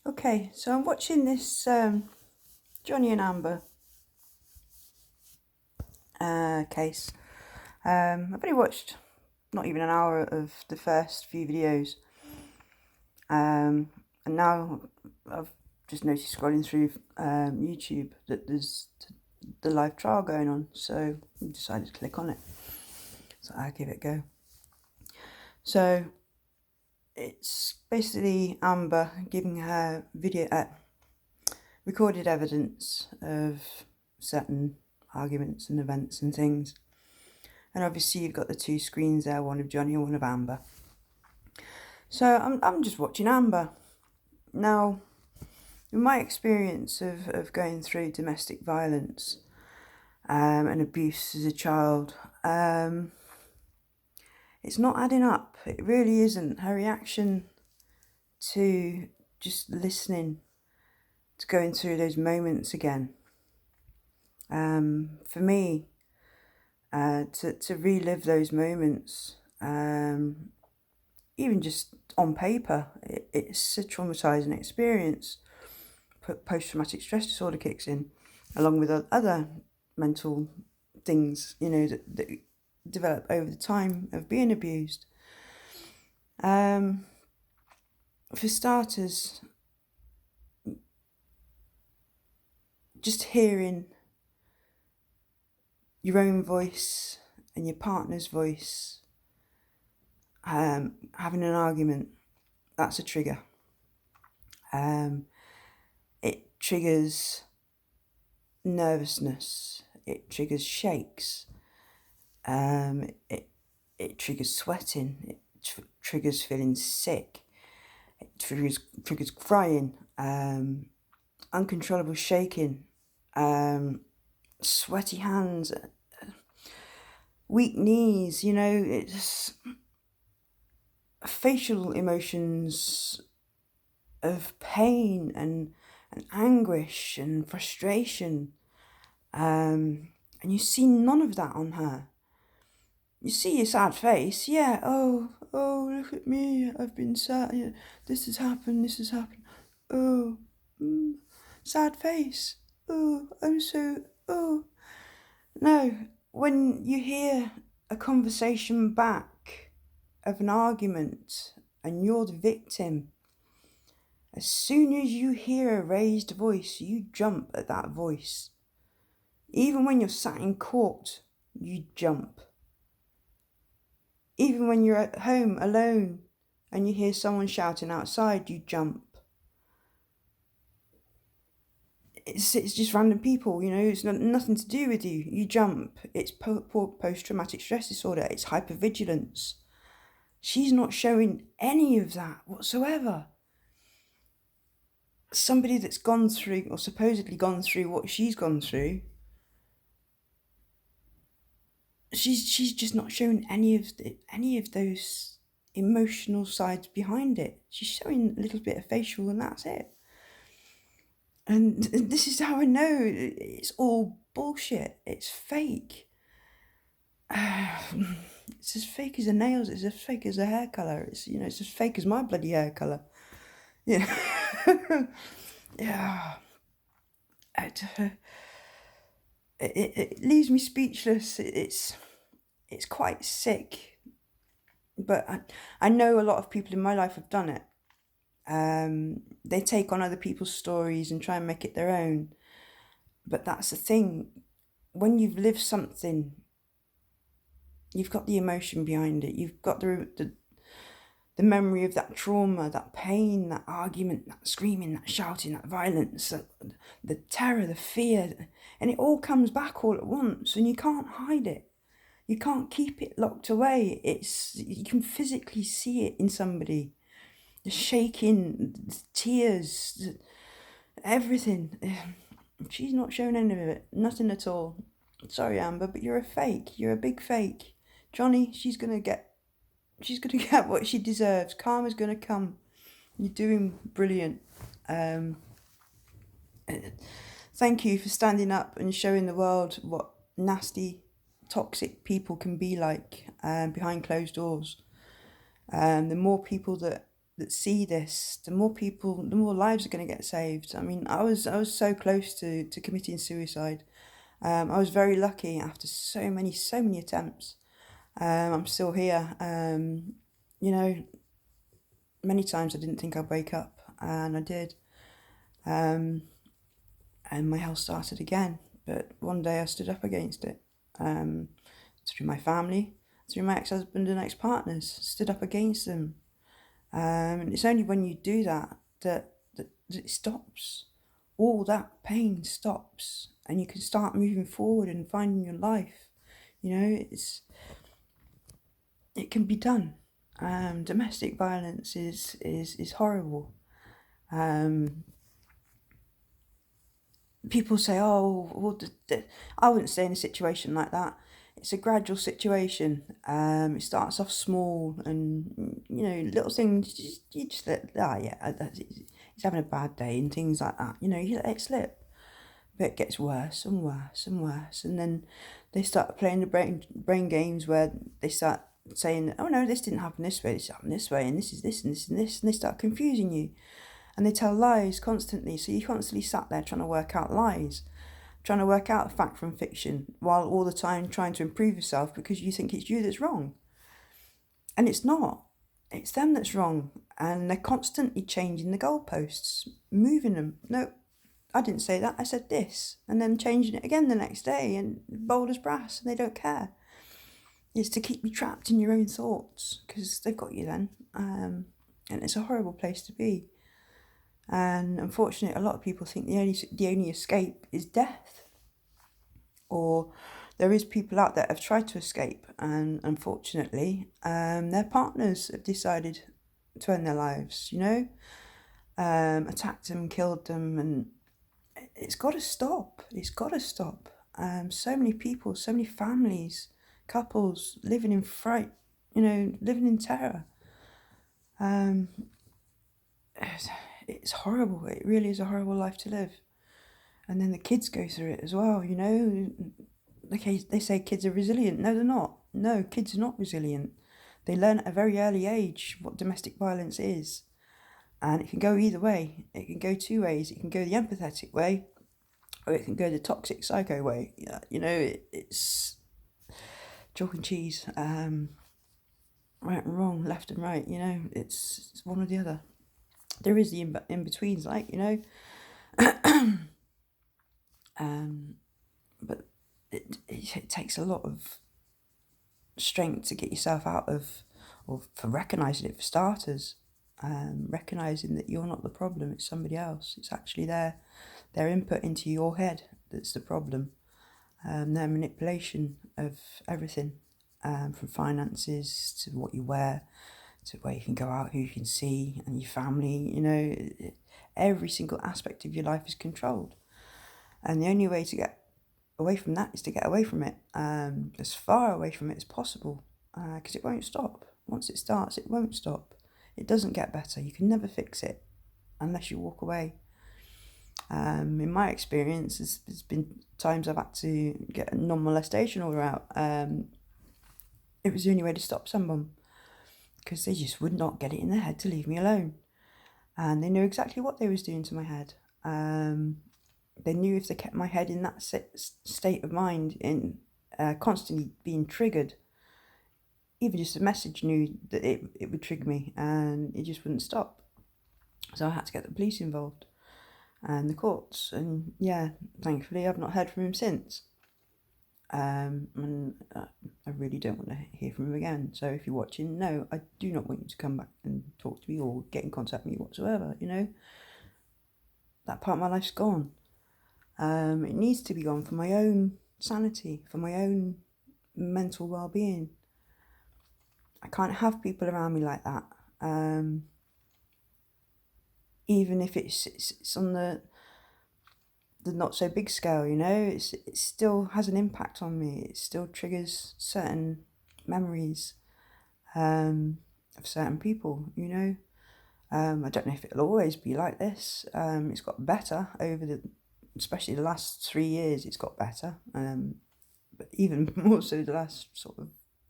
Okay, so I'm watching this Johnny and Amber case. I've only watched not even an hour of the first few videos, and now I've just noticed scrolling through YouTube that there's the live trial going on, so I decided to click on it. So I'll give it a go. So it's basically Amber giving her recorded evidence of certain arguments and events and things. And obviously you've got the two screens there, one of Johnny and one of Amber. So I'm just watching Amber. Now, in my experience of going through domestic violence and abuse as a child, it's not adding up. It really isn't. Her reaction to just listening, to going through those moments again, for me, to relive those moments, even just on paper, it's a traumatizing experience. Post-traumatic stress disorder kicks in, along with other mental things, that develop over the time of being abused. For starters, just hearing your own voice and your partner's voice having an argument, that's a trigger. It triggers nervousness, it triggers shakes, it triggers sweating, it triggers feeling sick, it triggers crying, uncontrollable shaking, sweaty hands, weak knees, it's facial emotions of pain and anguish and frustration, and you see none of that on her. You see a sad face, yeah, oh, look at me, I've been sad, yeah, this has happened, oh, sad face, oh, no, when you hear a conversation back of an argument and you're the victim, as soon as you hear a raised voice, you jump at that voice. Even when you're sat in court, you jump. Even when you're at home alone and you hear someone shouting outside, you jump. It's just random people, it's nothing to do with you. You jump. It's post-traumatic stress disorder. It's hypervigilance. She's not showing any of that whatsoever. Somebody that's gone through, or supposedly gone through what she's gone through, she's just not showing any of those emotional sides behind it. She's showing a little bit of facial, and that's it. And this is how I know it's all bullshit. It's fake. It's as fake as the nails. It's as fake as the hair colour. It's it's as fake as my bloody hair colour. Yeah. It leaves me speechless. It's quite sick. But I know a lot of people in my life have done it. They take on other people's stories and try and make it their own. But that's the thing. When you've lived something, you've got the emotion behind it. You've got the memory of that trauma, that pain, that argument, that screaming, that shouting, that violence, the terror, the fear. And it all comes back all at once, and you can't hide it. You can't keep it locked away. You can physically see it in somebody. The shaking, the tears, everything. She's not showing any of it. Nothing at all. Sorry, Amber, but you're a fake. You're a big fake. Johnny, she's gonna get what she deserves. Karma's gonna come. You're doing brilliant. Thank you for standing up and showing the world what nasty, toxic people can be like behind closed doors. The more people that that see this, the more people, the more lives are going to get saved. I mean, I was so close to committing suicide. I was very lucky after so many attempts. I'm still here. You know, many times I didn't think I'd wake up, and I did. Um, and my health started again. But one day I stood up against it. Um, through my family, through my ex-husband and ex-partners, stood up against them. And it's only when you do that it stops. All that pain stops, and you can start moving forward and finding your life. It can be done. Domestic violence is horrible. Um, People say, "Oh, well, I wouldn't stay in a situation like that." It's a gradual situation. It starts off small, and little things. You just let, he's having a bad day, and things like that. You let it slip, but it gets worse and worse and worse, and then they start playing the brain games where they start saying, "Oh no, this didn't happen this way. This happened this way, and this is this and this and this," and they start confusing you. And they tell lies constantly, so you constantly sat there trying to work out lies, trying to work out fact from fiction, while all the time trying to improve yourself because you think it's you that's wrong. And it's not. It's them that's wrong. And they're constantly changing the goalposts, moving them. No, I didn't say that, I said this. And then changing it again the next day, and bold as brass, and they don't care. It's to keep you trapped in your own thoughts, because they've got you then. And it's a horrible place to be. And unfortunately, a lot of people think the only escape is death. Or there is people out there that have tried to escape, and unfortunately, their partners have decided to end their lives. Attacked them, killed them, and it's got to stop. It's got to stop. So many people, so many families, couples living in fright. Living in terror. It's horrible. It really is a horrible life to live. And then the kids go through it as well, Okay, they say kids are resilient. No, they're not. No, kids are not resilient. They learn at a very early age what domestic violence is. And it can go either way. It can go two ways. It can go the empathetic way, or it can go the toxic psycho way. It's chalk and cheese. Right and wrong, left and right. It's one or the other. There is the in-betweens, but it takes a lot of strength to get yourself out of, or for recognising it for starters. Recognising that you're not the problem, it's somebody else. It's actually their input into your head that's the problem. Their manipulation of everything, from finances to what you wear, to where you can go out, who you can see, and your family. Every single aspect of your life is controlled. And the only way to get away from that is to get away from it, as far away from it as possible, because it won't stop. Once it starts, it won't stop. It doesn't get better. You can never fix it unless you walk away. In my experience, there's been times I've had to get a non-molestation order out. It was the only way to stop someone, because they just would not get it in their head to leave me alone. And they knew exactly what they was doing to my head. They knew if they kept my head in that state of mind, in constantly being triggered, even just a message knew that it would trigger me, and it just wouldn't stop. So I had to get the police involved and the courts, and thankfully I've not heard from him since. And I really don't want to hear from him again. So if you're watching, no, I do not want you to come back and talk to me or get in contact with me whatsoever. That part of my life's gone. It needs to be gone for my own sanity, for my own mental well-being. I can't have people around me like that. Even if it's on the not so big scale, it still has an impact on me. It still triggers certain memories of certain people. I don't know if it'll always be like this. It's got better over especially the last 3 years. It's got better, but even more so the last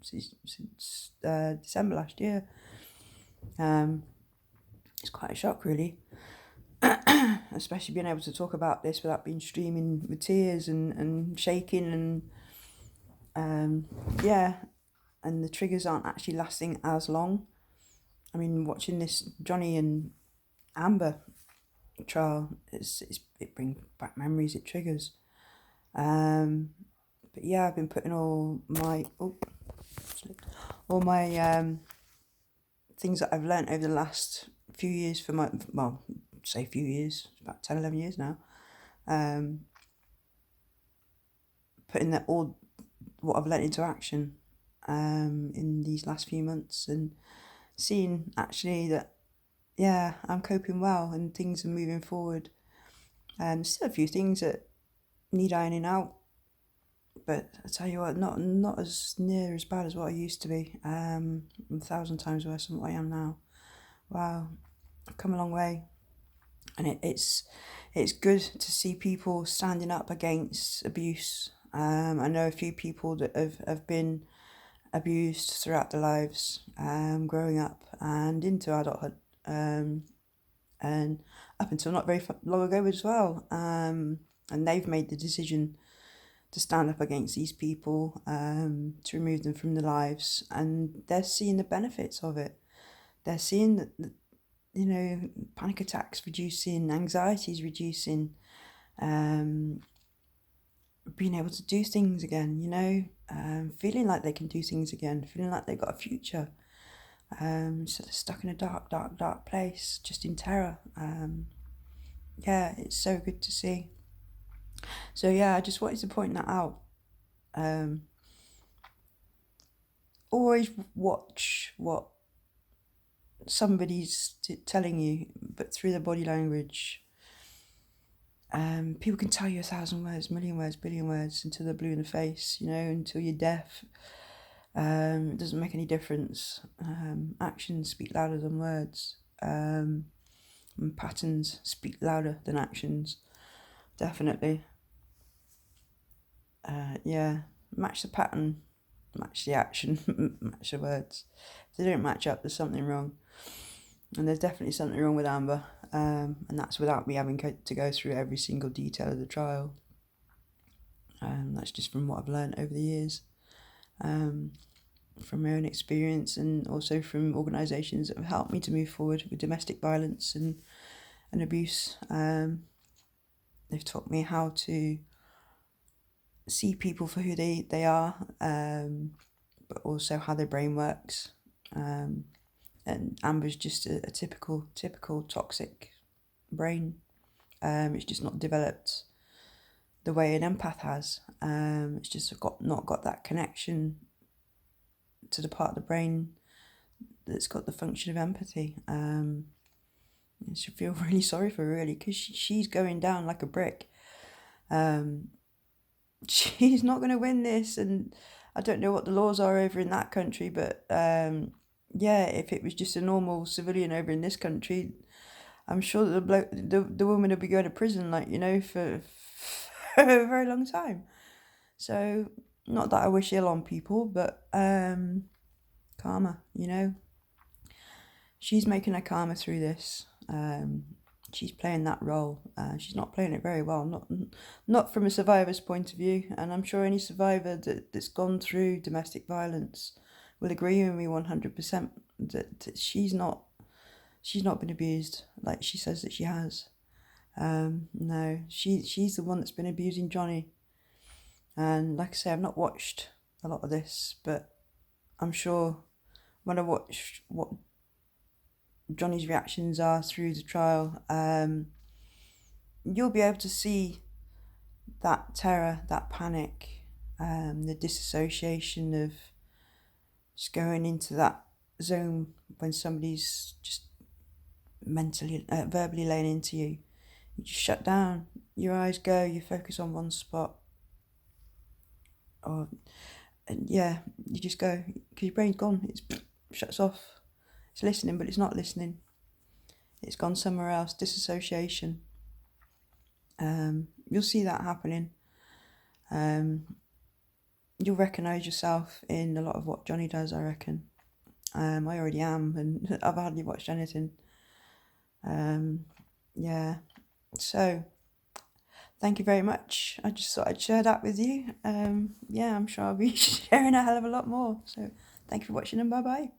since December last year. It's quite a shock, really. Especially being able to talk about this without being streaming with tears and shaking yeah, and the triggers aren't actually lasting as long. I mean, watching this Johnny and Amber trial, it brings back memories, it triggers. But yeah, I've been putting all my things that I've learnt over the last few years for my, well, say few years, about 10, 11 years now, putting that all what I've learnt into action in these last few months, and seeing actually that, yeah, I'm coping well and things are moving forward. Still a few things that need ironing out, but I tell you what, not as near as bad as what I used to be. 1,000 times worse than what I am now. Wow, I've come a long way, and it's good to see people standing up against abuse. I know a few people that have been abused throughout their lives, growing up and into adulthood, and up until not very long ago as well. And they've made the decision to stand up against these people, to remove them from their lives, and they're seeing the benefits of it. They're seeing that, you know, panic attacks reducing, anxiety is reducing, being able to do things again, you know, feeling like they can do things again, feeling like they've got a future. So they're stuck in a dark, dark, dark place, just in terror. Yeah, it's so good to see. So yeah, I just wanted to point that out. Always watch what somebody's telling you, but through their body language. People can tell you 1,000 words, million words, billion words until they're blue in the face, you know, until you're deaf. It doesn't make any difference. Actions speak louder than words. And patterns speak louder than actions. Definitely. Yeah. Match the pattern, match the action, match the words. If they don't match up, there's something wrong. And there's definitely something wrong with Amber. And that's without me having to go through every single detail of the trial. That's just from what I've learned over the years, from my own experience, and also from organisations that have helped me to move forward with domestic violence and abuse. They've taught me how to see people for who they are, but also how their brain works. And Amber's just a typical toxic brain. It's just not developed the way an empath has. It's just not got that connection to the part of the brain that's got the function of empathy. I should feel really sorry for her, really, because she's going down like a brick. She's not going to win this, and I don't know what the laws are over in that country, but yeah, if it was just a normal civilian over in this country, I'm sure that the woman would be going to prison, like, you know, for a very long time. So, not that I wish ill on people, but karma, you know. She's making her karma through this. She's playing that role. She's not playing it very well, not from a survivor's point of view. And I'm sure any survivor that's gone through domestic violence will agree with me 100% that she's not been abused like she says that she has. No, she's the one that's been abusing Johnny. And like I say, I've not watched a lot of this, but I'm sure when I watch what Johnny's reactions are through the trial, you'll be able to see that terror, that panic, the disassociation of just going into that zone when somebody's just mentally, verbally laying into you. You just shut down, your eyes go, you focus on one spot. And yeah, you just go, because your brain's gone, it shuts off. It's listening, but it's not listening. It's gone somewhere else, disassociation. You'll see that happening. You'll recognise yourself in a lot of what Johnny does, I reckon. I already am, and I've hardly watched anything. Yeah, so thank you very much. I just thought I'd share that with you. Yeah, I'm sure I'll be sharing a hell of a lot more. So thank you for watching, and bye bye.